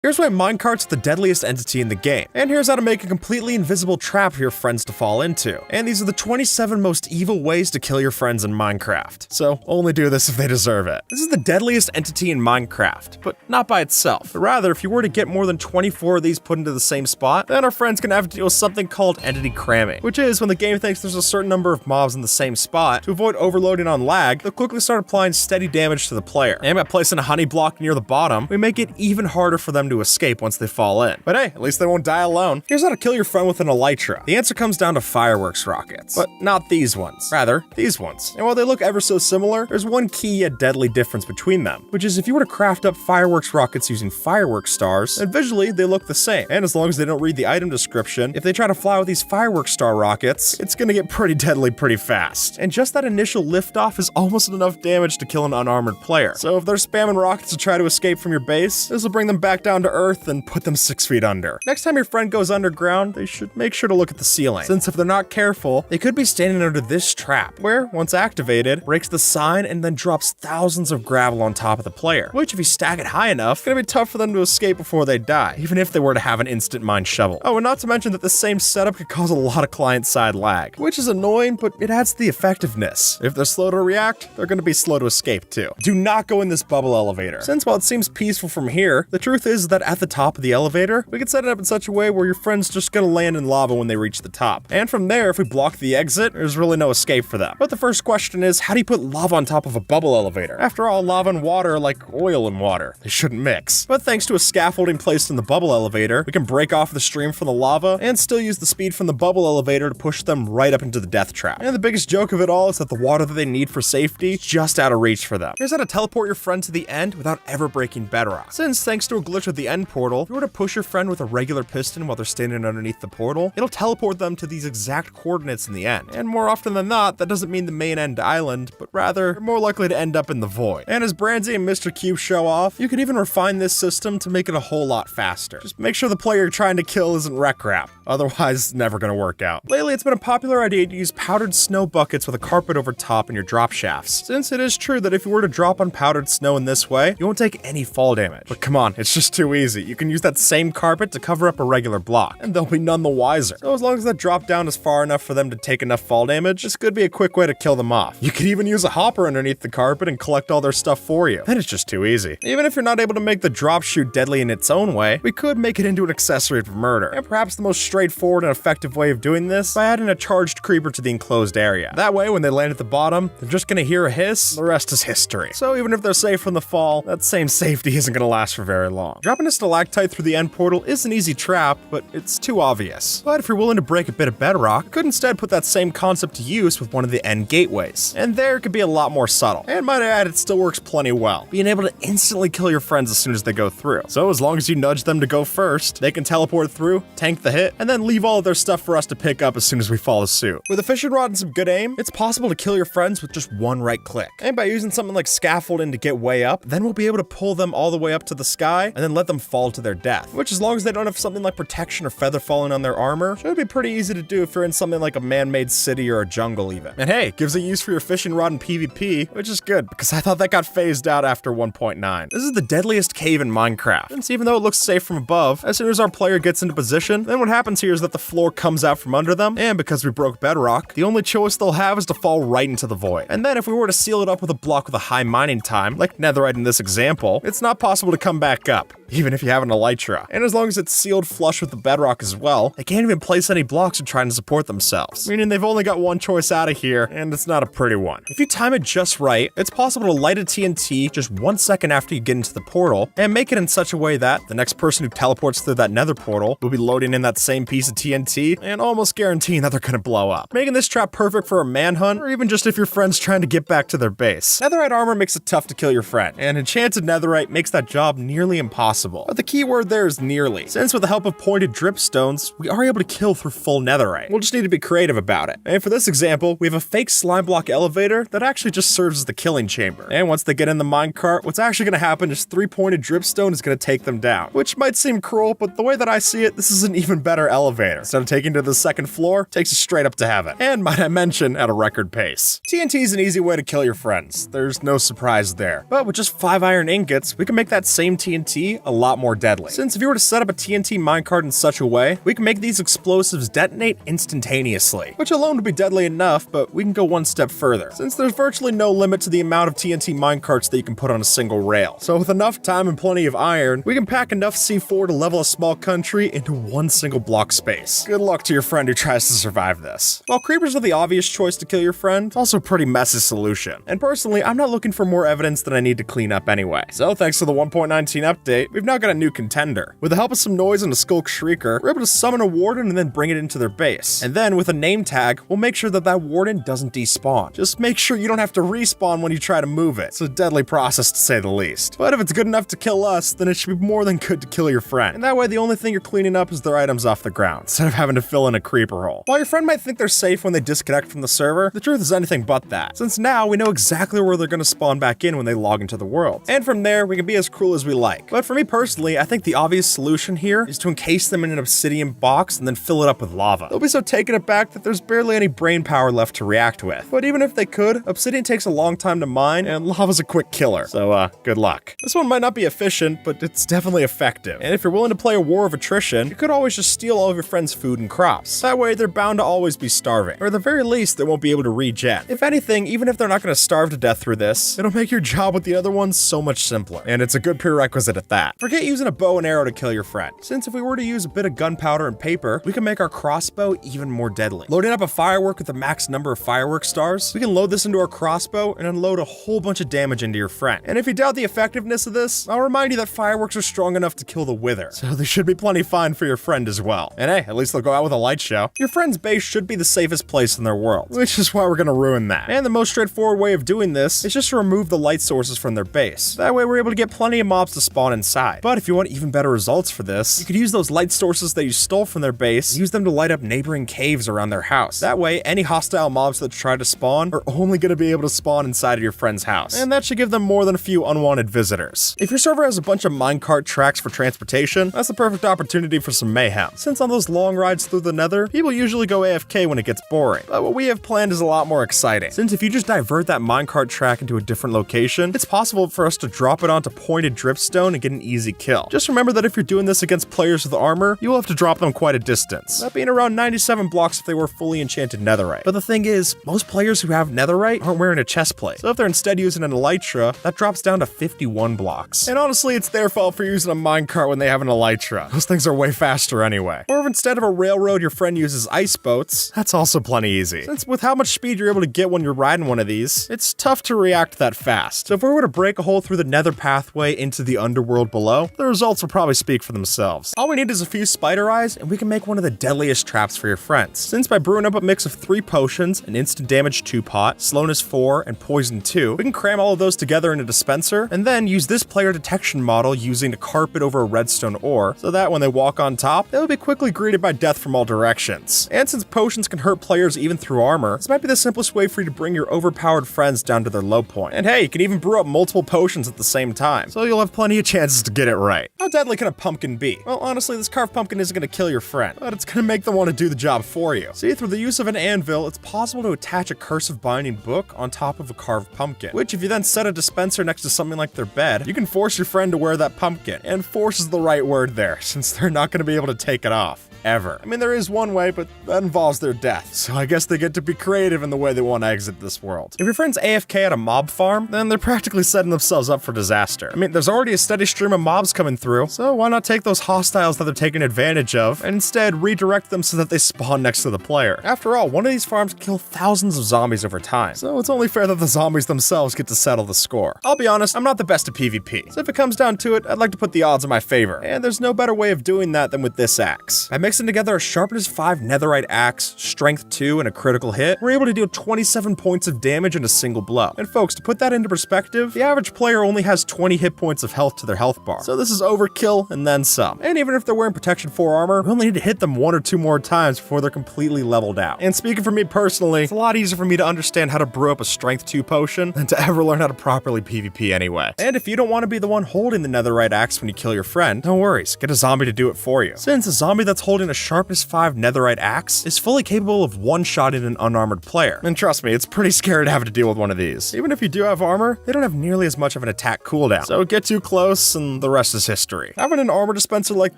Here's why minecarts are the deadliest entity in the game, and here's how to make a completely invisible trap for your friends to fall into. And these are the 27 most evil ways to kill your friends in Minecraft. So only do this if they deserve it. This is the deadliest entity in Minecraft, but not by itself. But rather, if you were to get more than 24 of these put into the same spot, then our friends can have to deal with something called entity cramming, which is when the game thinks there's a certain number of mobs in the same spot. To avoid overloading on lag, they'll quickly start applying steady damage to the player. And by placing a honey block near the bottom, we make it even harder for them to escape once they fall in. But hey, at least they won't die alone. Here's how to kill your friend with an elytra. The answer comes down to fireworks rockets, but not these ones. Rather, these ones. And while they look ever so similar, there's one key yet deadly difference between them, which is if you were to craft up fireworks rockets using fireworks stars, then visually they look the same. And as long as they don't read the item description, if they try to fly with these fireworks star rockets, it's gonna get pretty deadly pretty fast. And just that initial liftoff is almost enough damage to kill an unarmored player. So if they're spamming rockets to try to escape from your base, this will bring them back down to earth and put them 6 feet under. Next time your friend goes underground, they should make sure to look at the ceiling, since if they're not careful, they could be standing under this trap, where, once activated, breaks the sign and then drops thousands of gravel on top of the player, which if you stack it high enough, it's gonna be tough for them to escape before they die, even if they were to have an instant mine shovel. Oh, and not to mention that the same setup could cause a lot of client-side lag, which is annoying, but it adds to the effectiveness. If they're slow to react, they're gonna be slow to escape too. Do not go in this bubble elevator, since while it seems peaceful from here, the truth is that at the top of the elevator, we can set it up in such a way where your friend's just gonna land in lava when they reach the top. And from there, if we block the exit, there's really no escape for them. But the first question is, how do you put lava on top of a bubble elevator? After all, lava and water are like oil and water. They shouldn't mix. But thanks to a scaffolding placed in the bubble elevator, we can break off the stream from the lava and still use the speed from the bubble elevator to push them right up into the death trap. And the biggest joke of it all is that the water that they need for safety is just out of reach for them. Here's how to teleport your friend to the end without ever breaking bedrock. Since thanks to a glitch with the end portal, if you were to push your friend with a regular piston while they're standing underneath the portal, it'll teleport them to these exact coordinates in the end. And more often than not, that doesn't mean the main end island, but rather, you're more likely to end up in the void. And as Branzy and Mr. Cube show off, you can even refine this system to make it a whole lot faster. Just make sure the player you're trying to kill isn't wreck wrap. Otherwise, it's never gonna work out. Lately, it's been a popular idea to use powdered snow buckets with a carpet over top in your drop shafts, since it is true that if you were to drop on powdered snow in this way, you won't take any fall damage. But come on, it's just too easy. You can use that same carpet to cover up a regular block, and they'll be none the wiser. So as long as that drop down is far enough for them to take enough fall damage, this could be a quick way to kill them off. You could even use a hopper underneath the carpet and collect all their stuff for you. Then it's just too easy. Even if you're not able to make the drop shoot deadly in its own way, we could make it into an accessory for murder. And perhaps the most straightforward and effective way of doing this, by adding a charged creeper to the enclosed area. That way, when they land at the bottom, they're just gonna hear a hiss, the rest is history. So even if they're safe from the fall, that same safety isn't gonna last for very long. Dropping a stalactite through the end portal is an easy trap, but it's too obvious. But if you're willing to break a bit of bedrock, you could instead put that same concept to use with one of the end gateways. And there it could be a lot more subtle. And might I add, it still works plenty well, being able to instantly kill your friends as soon as they go through. So as long as you nudge them to go first, they can teleport through, tank the hit, and then leave all of their stuff for us to pick up as soon as we follow suit. With a fishing rod and some good aim, it's possible to kill your friends with just one right click. And by using something like scaffolding to get way up, then we'll be able to pull them all the way up to the sky and then let them fall to their death. Which, as long as they don't have something like protection or feather falling on their armor, should be pretty easy to do if you're in something like a man-made city or a jungle even. And hey, gives a use for your fishing rod in PvP, which is good, because I thought that got phased out after 1.9. This is the deadliest cave in Minecraft, since even though it looks safe from above, as soon as our player gets into position, then what happens here is that the floor comes out from under them, and because we broke bedrock, the only choice they'll have is to fall right into the void. And then if we were to seal it up with a block with a high mining time, like netherite in this example, it's not possible to come back up, even if you have an elytra. And as long as it's sealed flush with the bedrock as well, they can't even place any blocks to try and support themselves, meaning they've only got one choice out of here, and it's not a pretty one. If you time it just right, it's possible to light a TNT just 1 second after you get into the portal, and make it in such a way that the next person who teleports through that nether portal will be loading in that same piece of TNT, and almost guaranteeing that they're gonna blow up, making this trap perfect for a manhunt, or even just if your friend's trying to get back to their base. Netherite armor makes it tough to kill your friend, and enchanted netherite makes that job nearly impossible. But the key word there is nearly, since with the help of pointed dripstones, we are able to kill through full netherite. We'll just need to be creative about it. And for this example, we have a fake slime block elevator that actually just serves as the killing chamber. And once they get in the minecart, what's actually gonna happen is 3 pointed dripstone is gonna take them down, which might seem cruel, but the way that I see it, this is an even better elevator. Instead of taking to the second floor, takes you straight up to heaven. And might I mention, at a record pace. TNT is an easy way to kill your friends. There's no surprise there. But with just 5 iron ingots, we can make that same TNT a lot more deadly. Since if you were to set up a TNT minecart in such a way, we can make these explosives detonate instantaneously, which alone would be deadly enough, but we can go one step further, since there's virtually no limit to the amount of TNT minecarts that you can put on a single rail. So with enough time and plenty of iron, we can pack enough C4 to level a small country into one single block space. Good luck to your friend who tries to survive this. While creepers are the obvious choice to kill your friend, it's also a pretty messy solution. And personally, I'm not looking for more evidence that I need to clean up anyway. So thanks to the 1.19 update, we've now got a new contender. With the help of some noise and a Skulk Shrieker, we're able to summon a warden and then bring it into their base. And then with a name tag, we'll make sure that that warden doesn't despawn. Just make sure you don't have to respawn when you try to move it. It's a deadly process to say the least. But if it's good enough to kill us, then it should be more than good to kill your friend. And that way the only thing you're cleaning up is their items off the ground, instead of having to fill in a creeper hole. While your friend might think they're safe when they disconnect from the server, the truth is anything but that, since now we know exactly where they're going to spawn back in when they log into the world. And from there, we can be as cruel as we like. But for me personally, I think the obvious solution here is to encase them in an obsidian box and then fill it up with lava. They'll be so taken aback that there's barely any brain power left to react with. But even if they could, obsidian takes a long time to mine, and lava's a quick killer. So, good luck. This one might not be efficient, but it's definitely effective. And if you're willing to play a war of attrition, you could always just steal all of your friends' food and crops. That way, they're bound to always be starving. Or at the very least, they won't be able to regen. If anything, even if they're not going to starve to death through this, it'll make your job with the other ones so much simpler. And it's a good prerequisite at that. Forget using a bow and arrow to kill your friend, since if we were to use a bit of gunpowder and paper, we can make our crossbow even more deadly. Loading up a firework with the max number of firework stars, we can load this into our crossbow and unload a whole bunch of damage into your friend. And if you doubt the effectiveness of this, I'll remind you that fireworks are strong enough to kill the Wither, so they should be plenty fine for your friend as well. And hey, at least they'll go out with a light show. Your friend's base should be the safest place in their world, which is why we're gonna ruin that. And the most straightforward way of doing this is just to remove the light sources from their base. That way we're able to get plenty of mobs to spawn inside. But if you want even better results for this, you could use those light sources that you stole from their base, use them to light up neighboring caves around their house. That way, any hostile mobs that try to spawn are only gonna be able to spawn inside of your friend's house. And that should give them more than a few unwanted visitors. If your server has a bunch of minecart tracks for transportation, that's the perfect opportunity for some mayhem. Since on those long rides through the nether, people usually go AFK when it gets boring. But what we have planned is a lot more exciting. Since if you just divert that minecart track into a different location, it's possible for us to drop it onto pointed dripstone and get an easy kill. Just remember that if you're doing this against players with armor, you will have to drop them quite a distance. That being around 97 blocks if they were fully enchanted netherite. But the thing is, most players who have netherite aren't wearing a chestplate. So if they're instead using an elytra, that drops down to 51 blocks. And honestly, it's their fault for using a minecart when they have an elytra. Those things are way faster anyway. Or if instead of a railroad your friend uses ice boats, that's also plenty easy. Since with how much speed you're able to get when you're riding one of these, it's tough to react that fast. So if we were to break a hole through the nether pathway into the underworld below, the results will probably speak for themselves. All we need is a few spider eyes, and we can make one of the deadliest traps for your friends. Since by brewing up a mix of 3 potions, an instant damage 2 pot, slowness 4, and poison 2, we can cram all of those together in a dispenser, and then use this player detection model using a carpet over a redstone ore, so that when they walk on top, they'll be quickly greeted by death from all directions. And since potions can hurt players even through armor, this might be the simplest way for you to bring your overpowered friends down to their low point. And hey, you can even brew up multiple potions at the same time, so you'll have plenty of chances to get it right. How deadly can a pumpkin be? Well, honestly, this carved pumpkin isn't going to kill your friend, but it's going to make them want to do the job for you. See, through the use of an anvil, it's possible to attach a cursive binding book on top of a carved pumpkin, which if you then set a dispenser next to something like their bed, you can force your friend to wear that pumpkin. And force is the right word there, since they're not going to be able to take it off. Ever. I mean, there is one way, but that involves their death, so I guess they get to be creative in the way they want to exit this world. If your friend's AFK at a mob farm, then they're practically setting themselves up for disaster. I mean, there's already a steady stream of mobs coming through, so why not take those hostiles that they're taking advantage of, and instead redirect them so that they spawn next to the player. After all, one of these farms kill thousands of zombies over time, so it's only fair that the zombies themselves get to settle the score. I'll be honest, I'm not the best at PvP, so if it comes down to it, I'd like to put the odds in my favor, and there's no better way of doing that than with this axe. By mixing together a sharpness 5 netherite axe, strength 2, and a critical hit, we're able to deal 27 points of damage in a single blow. And folks, to put that into perspective, the average player only has 20 hit points of health to their health bar, so this is overkill and then some. And even if they're wearing protection 4 armor, we only need to hit them 1 or 2 more times before they're completely leveled out. And speaking for me personally, it's a lot easier for me to understand how to brew up a strength 2 potion than to ever learn how to properly PvP anyway. And if you don't want to be the one holding the netherite axe when you kill your friend, no worries, get a zombie to do it for you. Since a zombie that's holding wielding a sharpness 5 netherite axe is fully capable of one-shotting an unarmored player. And trust me, it's pretty scary to have to deal with one of these. Even if you do have armor, they don't have nearly as much of an attack cooldown. So get too close and the rest is history. Having an armor dispenser like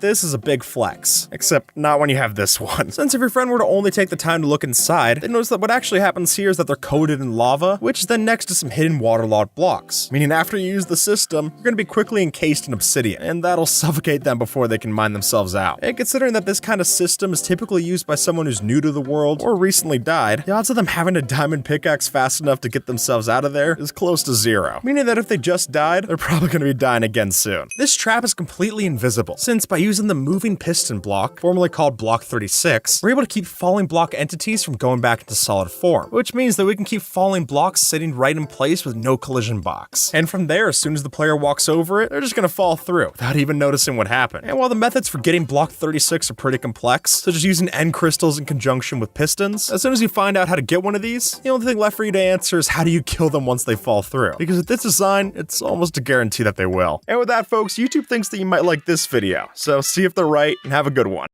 this is a big flex, except not when you have this one. Since if your friend were to only take the time to look inside, they'd notice that what actually happens here is that they're coated in lava, which is then next to some hidden waterlogged blocks. Meaning after you use the system, you're gonna be quickly encased in obsidian, and that'll suffocate them before they can mine themselves out. And considering that this kind of system is typically used by someone who's new to the world or recently died, the odds of them having a diamond pickaxe fast enough to get themselves out of there is close to 0. Meaning that if they just died, they're probably gonna be dying again soon. This trap is completely invisible, since by using the moving piston block, formerly called block 36, we're able to keep falling block entities from going back into solid form, which means that we can keep falling blocks sitting right in place with no collision box. And from there, as soon as the player walks over it, they're just gonna fall through without even noticing what happened. And while the methods for getting block 36 are pretty complex, such as using end crystals in conjunction with pistons, as soon as you find out how to get one of these, the only thing left for you to answer is how do you kill them once they fall through? Because with this design, it's almost a guarantee that they will. And with that, folks, YouTube thinks that you might like this video, so see if they're right and have a good one.